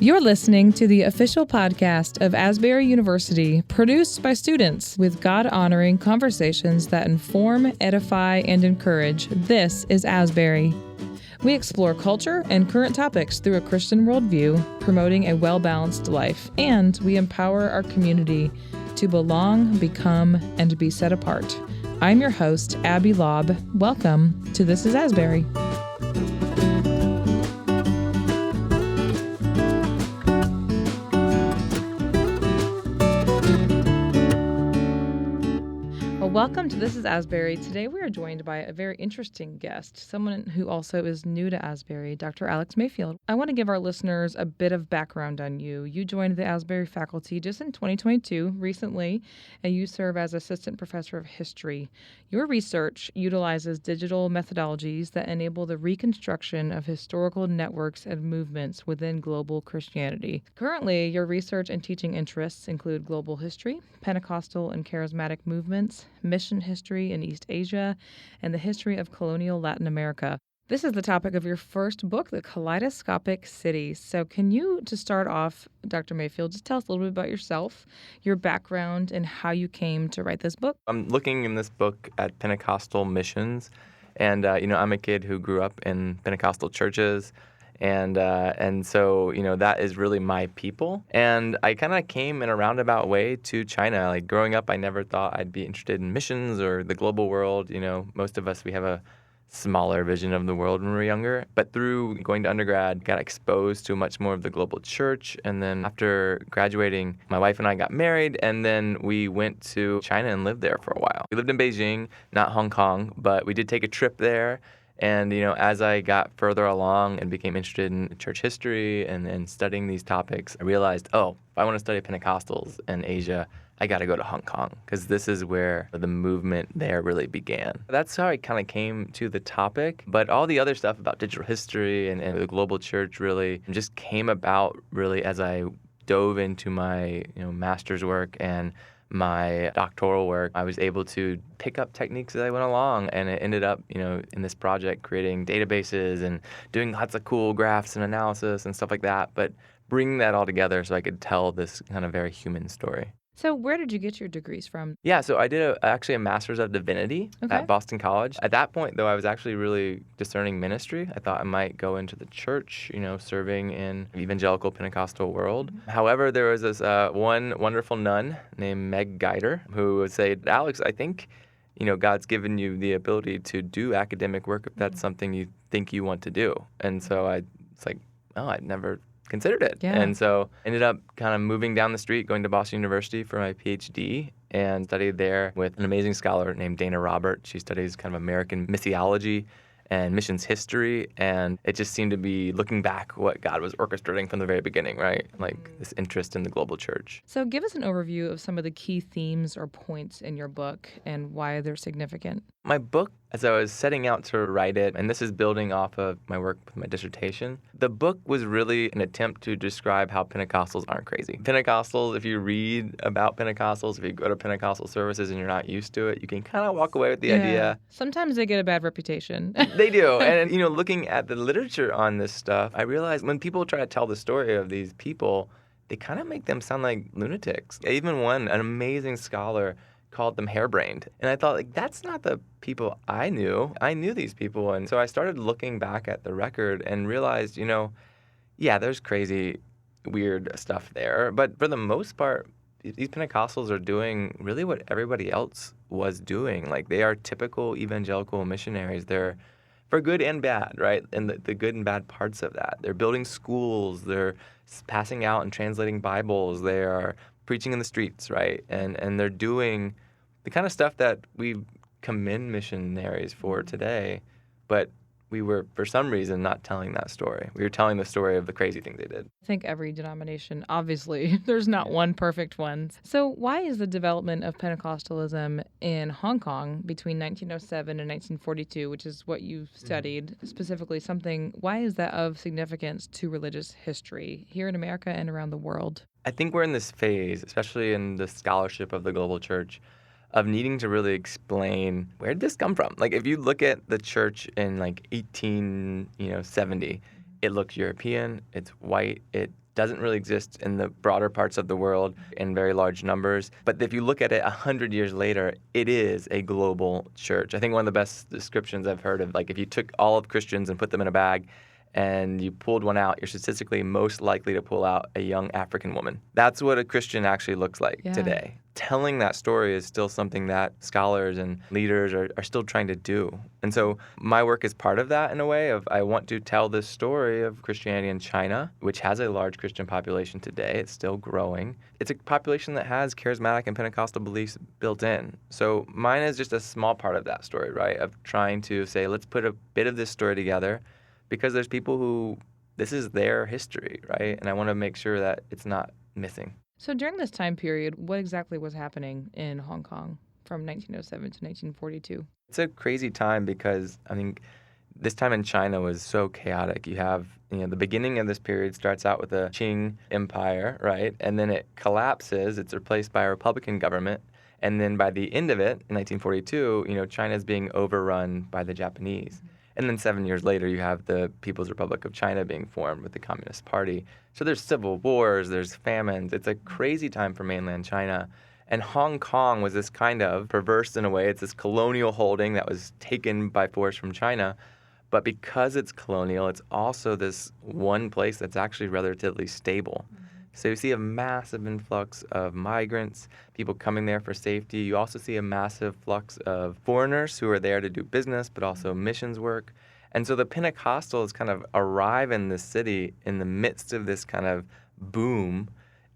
You're listening to the official podcast of Asbury University, produced by students with God-honoring conversations that inform, edify, and encourage. This is Asbury. We explore culture and current topics through a Christian worldview, promoting a well-balanced life, and we empower our community to belong, become, and be set apart. I'm your host, Abby Lobb. Welcome to This is Asbury. Welcome to This is Asbury. Today we are joined by a very interesting guest, someone who also is new to Asbury, Dr. Alex Mayfield. I want to give our listeners a bit of background on you. You joined the Asbury faculty just in 2022, recently, and you serve as Assistant Professor of History. Your research utilizes digital methodologies that enable the reconstruction of historical networks and movements within global Christianity. Currently, your research and teaching interests include global history, Pentecostal and charismatic movements, mission history in East Asia, and the history of colonial Latin America. This is the topic of your first book, The Kaleidoscopic City. So can you, to start off, Dr. Mayfield, just tell us a little bit about yourself, your background, and how you came to write this book? I'm looking in this book at Pentecostal missions, and I'm a kid who grew up in Pentecostal churches, and so that is really my people. And I kind of came in a roundabout way to China. Like growing up, I never thought I'd be interested in missions or the global world. Most of us, we have a smaller vision of the world when we were younger. But through going to undergrad, got exposed to much more of the global church. And then after graduating, my wife and I got married, and then we went to China and lived there for a while. We lived in Beijing, not Hong Kong, but we did take a trip there. And, as I got further along and became interested in church history and studying these topics, I realized, if I want to study Pentecostals in Asia, I got to go to Hong Kong, because this is where the movement there really began. That's how I kind of came to the topic. But all the other stuff about digital history and the global church really just came about really as I dove into my master's work and my doctoral work. I was able to pick up techniques as I went along, and it ended up, in this project creating databases and doing lots of cool graphs and analysis and stuff like that, but bringing that all together so I could tell this kind of very human story. So where did you get your degrees from? Yeah, so I did actually a Master's of Divinity at Boston College. At that point, though, I was actually really discerning ministry. I thought I might go into the church, serving in the evangelical Pentecostal world. Mm-hmm. However, there was this one wonderful nun named Meg Guider who would say, Alex, I think, God's given you the ability to do academic work if that's something you think you want to do. And so it's like, I'd never considered it. Yeah. And so ended up kind of moving down the street, going to Boston University for my PhD, and studied there with an amazing scholar named Dana Robert. She studies kind of American missiology and missions history, and it just seemed to be, looking back, what God was orchestrating from the very beginning, right? Like this interest in the global church. So give us an overview of some of the key themes or points in your book and why they're significant. My book, as I was setting out to write it, and this is building off of my work with my dissertation, the book was really an attempt to describe how Pentecostals aren't crazy. Pentecostals, if you read about Pentecostals, if you go to Pentecostal services and you're not used to it, you can kind of walk away with the idea. Sometimes they get a bad reputation. They do. And, looking at the literature on this stuff, I realized when people try to tell the story of these people, they kind of make them sound like lunatics. Even one, an amazing scholar, called them harebrained. And I thought, that's not the people I knew. I knew these people. And so I started looking back at the record and realized, there's crazy, weird stuff there. But for the most part, these Pentecostals are doing really what everybody else was doing. Like, they are typical evangelical missionaries. They're for good and bad, right? And the good and bad parts of that. They're building schools. They're passing out and translating Bibles. They are preaching in the streets, right? And they're doing the kind of stuff that we commend missionaries for today, but we were, for some reason, not telling that story. We were telling the story of the crazy things they did. I think every denomination, obviously, there's not one perfect one. So why is the development of Pentecostalism in Hong Kong between 1907 and 1942, which is what you've studied, specifically why is that of significance to religious history here in America and around the world? I think we're in this phase, especially in the scholarship of the global church, of needing to really explain, where did this come from? Like, if you look at the church in 1870, it looks European, it's white, it doesn't really exist in the broader parts of the world in very large numbers. But if you look at it 100 years later, it is a global church. I think one of the best descriptions I've heard of, like, if you took all of Christians and put them in a bag and you pulled one out, you're statistically most likely to pull out a young African woman. That's what a Christian actually looks like today. Telling that story is still something that scholars and leaders are still trying to do. And so my work is part of that in a way of I want to tell this story of Christianity in China, which has a large Christian population today. It's still growing. It's a population that has charismatic and Pentecostal beliefs built in. So mine is just a small part of that story, right? Of trying to say, let's put a bit of this story together because there's people who this is their history, right? And I want to make sure that it's not missing. So during this time period, what exactly was happening in Hong Kong from 1907 to 1942? It's a crazy time because, I mean, this time in China was so chaotic. You have, the beginning of this period starts out with the Qing Empire, right? And then it collapses. It's replaced by a Republican government. And then by the end of it, in 1942, China is being overrun by the Japanese. And then 7 years later, you have the People's Republic of China being formed with the Communist Party. So there's civil wars, there's famines. It's a crazy time for mainland China. And Hong Kong was this kind of perverse in a way. It's this colonial holding that was taken by force from China. But because it's colonial, it's also this one place that's actually relatively stable. So you see a massive influx of migrants, people coming there for safety. You also see a massive flux of foreigners who are there to do business, but also missions work. And so the Pentecostals kind of arrive in this city in the midst of this kind of boom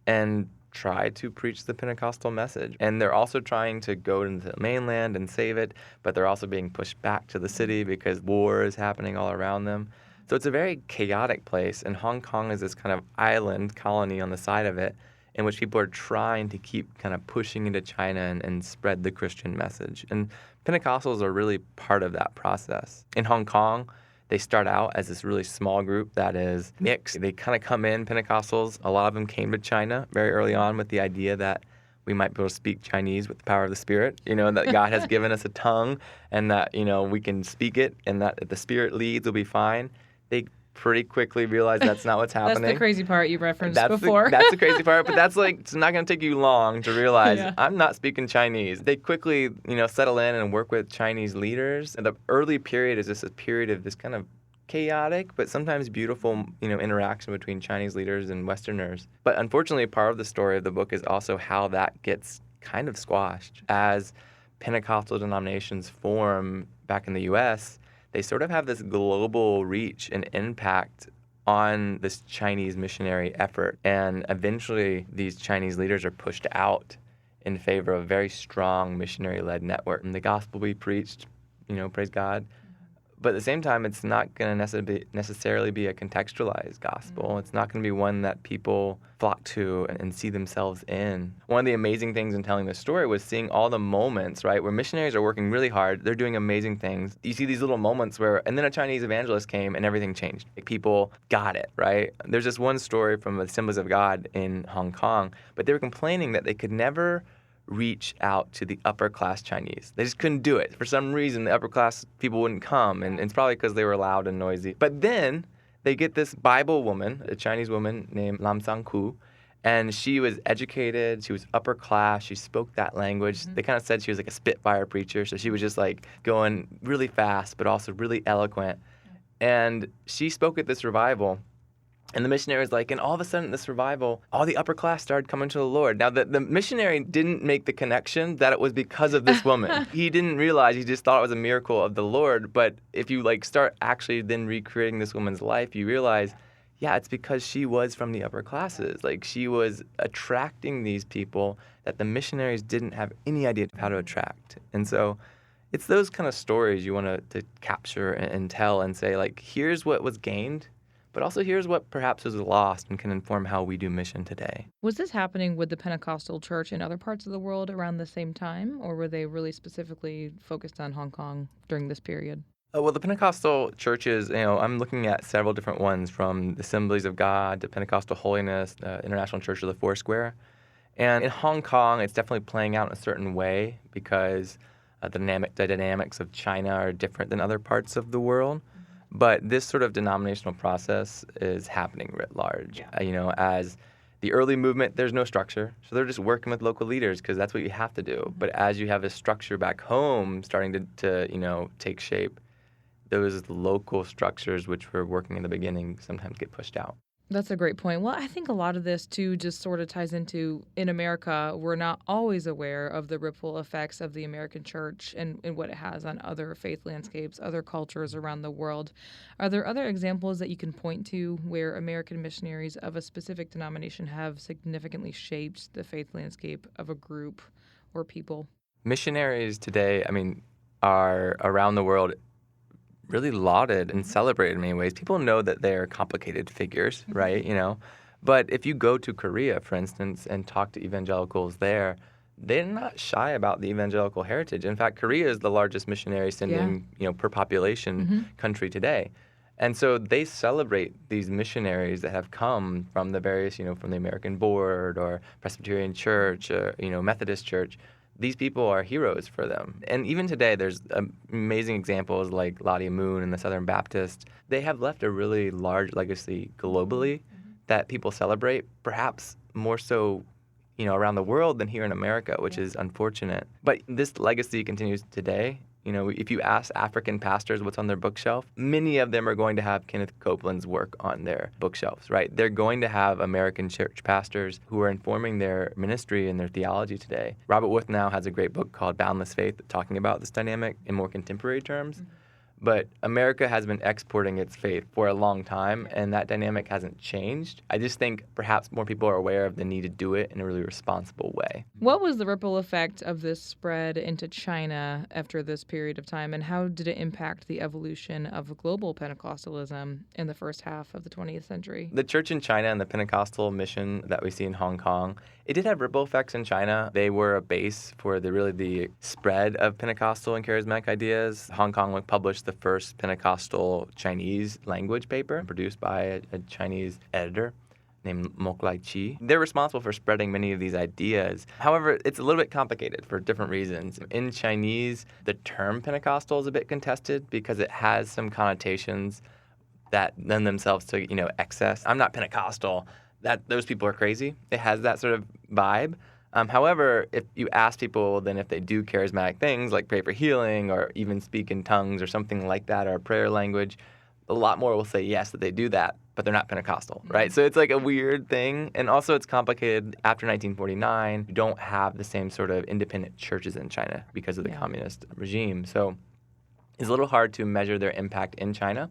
and try to preach the Pentecostal message. And they're also trying to go into the mainland and save it, but they're also being pushed back to the city because war is happening all around them. So it's a very chaotic place, and Hong Kong is this kind of island colony on the side of it in which people are trying to keep kind of pushing into China and spread the Christian message. And Pentecostals are really part of that process. In Hong Kong, they start out as this really small group that is mixed. They kind of come in, Pentecostals, a lot of them came to China very early on with the idea that we might be able to speak Chinese with the power of the Spirit, that God has given us a tongue and that, we can speak it and that if the Spirit leads, we'll be fine. They pretty quickly realize that's not what's happening. That's the crazy part you referenced before. That's the crazy part, but that's it's not going to take you long to realize I'm not speaking Chinese. They quickly, settle in and work with Chinese leaders. And the early period is just a period of this kind of chaotic, but sometimes beautiful, interaction between Chinese leaders and Westerners. But unfortunately, part of the story of the book is also how that gets kind of squashed. As Pentecostal denominations form back in the U.S., they sort of have this global reach and impact on this Chinese missionary effort. And eventually, these Chinese leaders are pushed out in favor of a very strong missionary-led network. And the gospel we preached, praise God. But at the same time, it's not going to necessarily be a contextualized gospel. It's not going to be one that people flock to and see themselves in. One of the amazing things in telling this story was seeing all the moments, right, where missionaries are working really hard. They're doing amazing things. You see these little moments where, and then a Chinese evangelist came and everything changed. People got it, right? There's this one story from the Assemblies of God in Hong Kong, but they were complaining that they could never reach out to the upper class Chinese. They just couldn't do it. For some reason, the upper class people wouldn't come, and it's probably because they were loud and noisy. But then they get this Bible woman, a Chinese woman named Lam Sang Ku, and she was educated, she was upper class, she spoke that language. They kind of said she was like a Spitfire preacher, so she was just like going really fast, but also really eloquent. And she spoke at this revival. And the missionary was like, and all of a sudden, this revival, all the upper class started coming to the Lord. Now, the missionary didn't make the connection that it was because of this woman. He didn't realize, he just thought it was a miracle of the Lord. But if you start actually then recreating this woman's life, you realize, yeah, it's because she was from the upper classes. She was attracting these people that the missionaries didn't have any idea how to attract. And so it's those kind of stories you want to capture and tell and say, here's what was gained, but also here's what perhaps was lost and can inform how we do mission today. Was this happening with the Pentecostal church in other parts of the world around the same time, or were they really specifically focused on Hong Kong during this period? Well, the Pentecostal churches, I'm looking at several different ones, from the Assemblies of God to Pentecostal Holiness, the International Church of the Foursquare. And in Hong Kong, it's definitely playing out in a certain way because the dynamics of China are different than other parts of the world. But this sort of denominational process is happening writ large. As the early movement, there's no structure. So they're just working with local leaders because that's what you have to do. But as you have a structure back home starting to take shape, those local structures which were working in the beginning sometimes get pushed out. That's a great point. Well, I think a lot of this, too, just sort of ties into, in America, we're not always aware of the ripple effects of the American church and what it has on other faith landscapes, other cultures around the world. Are there other examples that you can point to where American missionaries of a specific denomination have significantly shaped the faith landscape of a group or people? Missionaries today, are around the world really lauded and celebrated in many ways. People know that they're complicated figures, right? But if you go to Korea, for instance, and talk to evangelicals there, they're not shy about the evangelical heritage. In fact, Korea is the largest missionary sending, per population country today. And so they celebrate these missionaries that have come from the various, from the American Board or Presbyterian Church, or, Methodist Church. These people are heroes for them. And even today, there's amazing examples like Ladia Moon and the Southern Baptist. They have left a really large legacy globally that people celebrate, perhaps more so, around the world than here in America, which is unfortunate. But this legacy continues today. If you ask African pastors what's on their bookshelf, many of them are going to have Kenneth Copeland's work on their bookshelves, right? They're going to have American church pastors who are informing their ministry and their theology today. Robert Wood now has a great book called Boundless Faith talking about this dynamic in more contemporary terms. But America has been exporting its faith for a long time, and that dynamic hasn't changed. I just think perhaps more people are aware of the need to do it in a really responsible way. What was the ripple effect of this spread into China after this period of time, and how did it impact the evolution of global Pentecostalism in the first half of the 20th century? The church in China and the Pentecostal mission that we see in Hong Kong, it did have ripple effects in China. They were a base for the spread of Pentecostal and charismatic ideas. Hong Kong published the first Pentecostal Chinese language paper produced by a Chinese editor named Mok Lai Chi. They're responsible for spreading many of these ideas. However, it's a little bit complicated for different reasons. In Chinese, the term Pentecostal is a bit contested because it has some connotations that lend themselves to, excess. I'm not Pentecostal. Those people are crazy. It has that sort of vibe. However, if you ask people then if they do charismatic things like pray for healing or even speak in tongues or something like that or prayer language, a lot more will say yes that they do that, but they're not Pentecostal, right? So it's like a weird thing. And also it's complicated. After 1949, you don't have the same sort of independent churches in China because of the communist regime. So it's a little hard to measure their impact in China.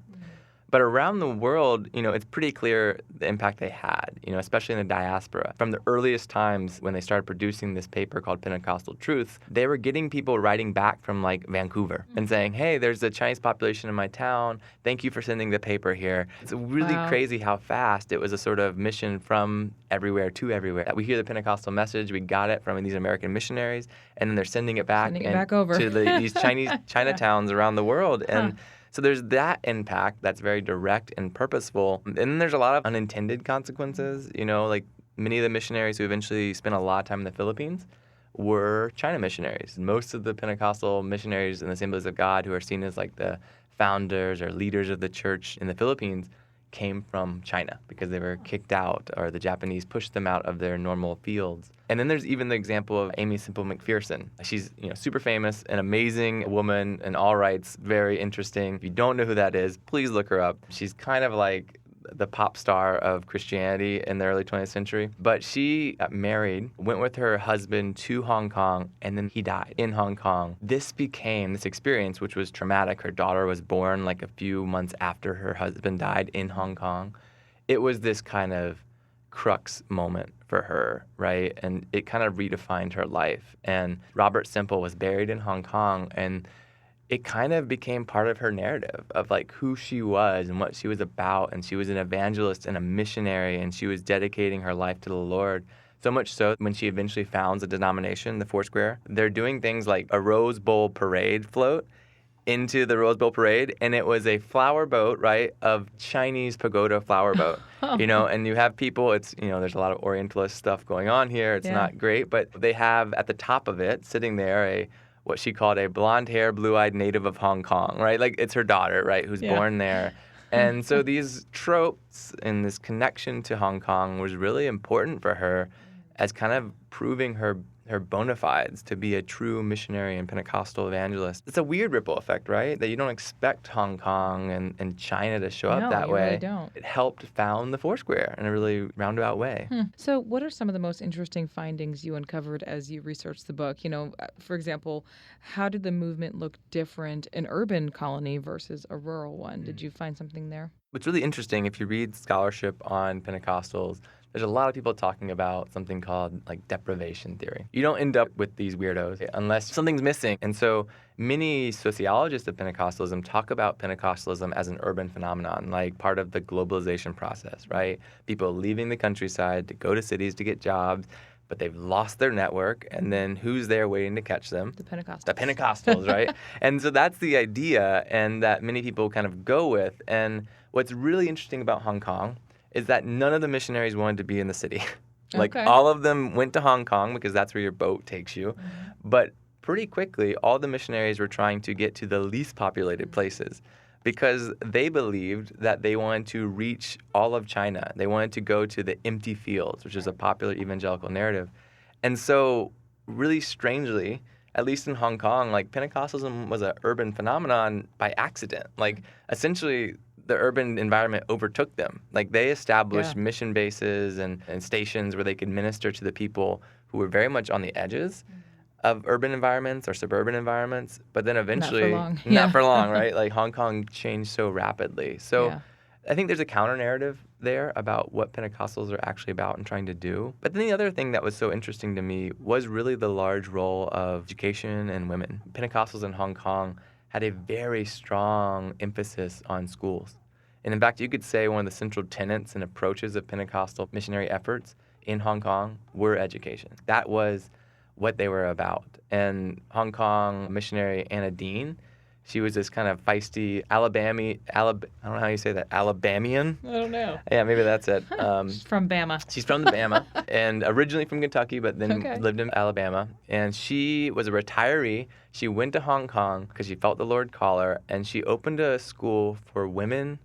But around the world, it's pretty clear the impact they had, especially in the diaspora. From the earliest times when they started producing this paper called Pentecostal Truth, they were getting people writing back from like Vancouver and saying, hey, there's a Chinese population in my town. Thank you for sending the paper here. It's really crazy how fast it was a sort of mission from everywhere to everywhere. We hear the Pentecostal message, we got it from these American missionaries, and then they're sending it back, over to these Chinese Chinatowns around the world. And so there's that impact that's very direct and purposeful. And then there's a lot of unintended consequences. Like many of the missionaries who eventually spent a lot of time in the Philippines were China missionaries. Most of the Pentecostal missionaries in the Assemblies of God who are seen as like the founders or leaders of the church in the Philippines came from China because they were kicked out or the Japanese pushed them out of their normal fields. And then there's even the example of Amy Semple McPherson. She's, super famous, an amazing woman in all rights, very interesting. If you don't know who that is, please look her up. She's kind of like the pop star of Christianity in the early 20th century. But she got married, went with her husband to Hong Kong, and then he died in Hong Kong. This experience, which was traumatic. Her daughter was born like a few months after her husband died in Hong Kong. It was this kind of crux moment for her, right? And it kind of redefined her life. And Robert Semple was buried in Hong Kong, and it kind of became part of her narrative of like who she was and what she was about. And she was an evangelist and a missionary, and she was dedicating her life to the Lord. So much so when she eventually founds a denomination, the Foursquare, they're doing things like a Rose Bowl parade float into the Rose Bowl parade, and it was a flower boat, right, of Chinese pagoda flower boat, and you have people, it's, there's a lot of Orientalist stuff going on here. It's not great, but they have at the top of it, sitting there, what she called a blonde-haired, blue-eyed native of Hong Kong, right? Like, it's her daughter, right, who's Yeah. born there. And so these tropes and this connection to Hong Kong was really important for her as kind of proving her bona fides to be a true missionary and Pentecostal evangelist. It's a weird ripple effect, right? That you don't expect Hong Kong and China to show up that you way. really don't. It helped found the Foursquare in a really roundabout way. So what are some of the most interesting findings you uncovered as you researched the book? For example, how did the movement look different in urban colony versus a rural one? Did you find something there? What's really interesting, if you read scholarship on Pentecostals, there's a lot of people talking about something called like deprivation theory. You don't end up with these weirdos unless something's missing. And so many sociologists of Pentecostalism talk about Pentecostalism as an urban phenomenon, like part of the globalization process, right? People leaving the countryside to go to cities to get jobs, but they've lost their network, and then who's there waiting to catch them? The Pentecostals. The Pentecostals, right? And so that's the idea, and that many people kind of go with. And what's really interesting about Hong Kong is that none of the missionaries wanted to be in the city. Like, Okay. all of them went to Hong Kong because that's where your boat takes you. But pretty quickly, all the missionaries were trying to get to the least populated places because they believed that they wanted to reach all of China. They wanted to go to the empty fields, which is a popular evangelical narrative. And so, really strangely, at least in Hong Kong, like, Pentecostalism was an urban phenomenon by accident. Like, essentially, the urban environment overtook them. Like, they established mission bases and stations where they could minister to the people who were very much on the edges of urban environments or suburban environments. But then eventually, not for long, right? Like, Hong Kong changed so rapidly. So I think there's a counter narrative there about what Pentecostals are actually about and trying to do. But then the other thing that was so interesting to me was really the large role of education and women. Pentecostals in Hong Kong had a very strong emphasis on schools. And in fact, you could say one of the central tenets and approaches of Pentecostal missionary efforts in Hong Kong were education. That was what they were about. And Hong Kong missionary Anna Dean, she was this kind of feisty I don't know how you say that, Alabamian? I don't know. Yeah, maybe that's it. She's from Bama. She's from the Bama and originally from Kentucky, but then lived in Alabama. And she was a retiree. She went to Hong Kong because she felt the Lord call her, and she opened a school for women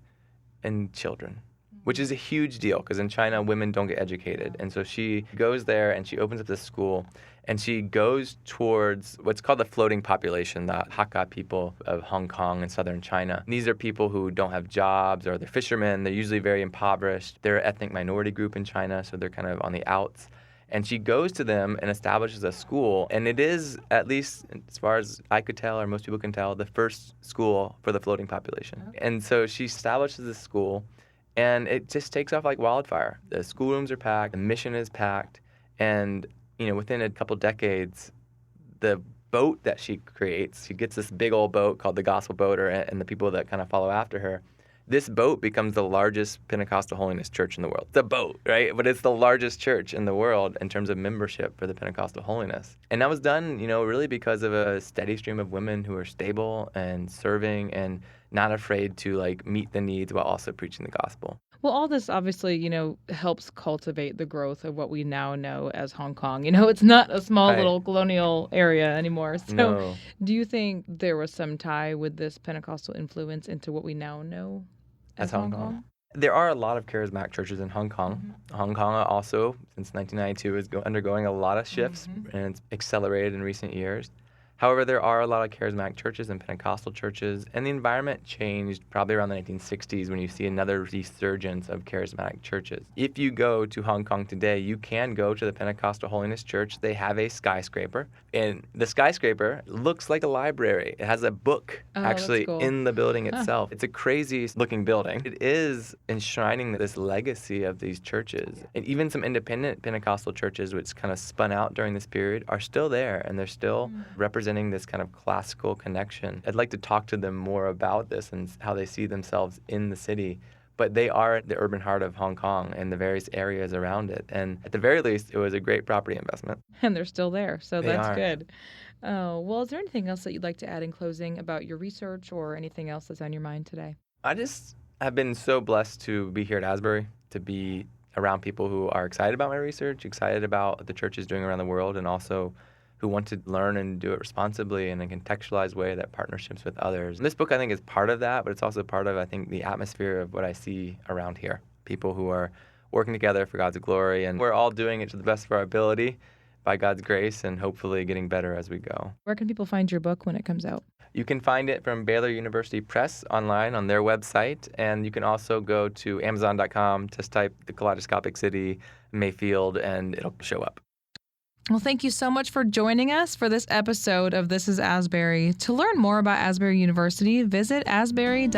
and children, which is a huge deal because in China, women don't get educated. And so she goes there and she opens up this school, and she goes towards what's called the floating population, the Hakka people of Hong Kong and southern China. And these are people who don't have jobs, or they're fishermen. They're usually very impoverished. They're an ethnic minority group in China, so they're kind of on the outs. And she goes to them and establishes a school. And it is, at least as far as I could tell, or most people can tell, the first school for the floating population. Okay. And so she establishes this school, and it just takes off like wildfire. The schoolrooms are packed, the mission is packed, and within a couple decades, the boat that she creates, she gets this big old boat called the Gospel Boat, and the people that kind of follow after her. This boat becomes the largest Pentecostal holiness church in the world. It's a boat, right? But it's the largest church in the world in terms of membership for the Pentecostal holiness. And that was done, really because of a steady stream of women who are stable and serving and not afraid to, like, meet the needs while also preaching the gospel. Well, all this obviously, helps cultivate the growth of what we now know as Hong Kong. It's not a small little colonial area anymore. So do you think there was some tie with this Pentecostal influence into what we now know as Hong Kong? There are a lot of charismatic churches in Hong Kong. Mm-hmm. Hong Kong also, since 1992, is undergoing a lot of shifts, and it's accelerated in recent years. However, there are a lot of charismatic churches and Pentecostal churches, and the environment changed probably around the 1960s when you see another resurgence of charismatic churches. If you go to Hong Kong today, you can go to the Pentecostal Holiness Church. They have a skyscraper, and the skyscraper looks like a library. It has a book actually in the building itself. It's a crazy-looking building. It is enshrining this legacy of these churches. And even some independent Pentecostal churches, which kind of spun out during this period, are still there, and they're still representing this kind of classical connection. I'd like to talk to them more about this and how they see themselves in the city. But they are the urban heart of Hong Kong and the various areas around it. And at the very least, it was a great property investment. And they're still there, so that's good. Well, is there anything else that you'd like to add in closing about your research or anything else that's on your mind today? I just have been so blessed to be here at Asbury, to be around people who are excited about my research, excited about what the church is doing around the world, and also who want to learn and do it responsibly in a contextualized way that partnerships with others. And this book, I think, is part of that, but it's also part of, I think, the atmosphere of what I see around here. People who are working together for God's glory, and we're all doing it to the best of our ability by God's grace and hopefully getting better as we go. Where can people find your book when it comes out? You can find it from Baylor University Press online on their website, and you can also go to Amazon.com, just type the Kaleidoscopic City, Mayfield, and it'll show up. Well, thank you so much for joining us for this episode of This is Asbury. To learn more about Asbury University, visit asbury.edu.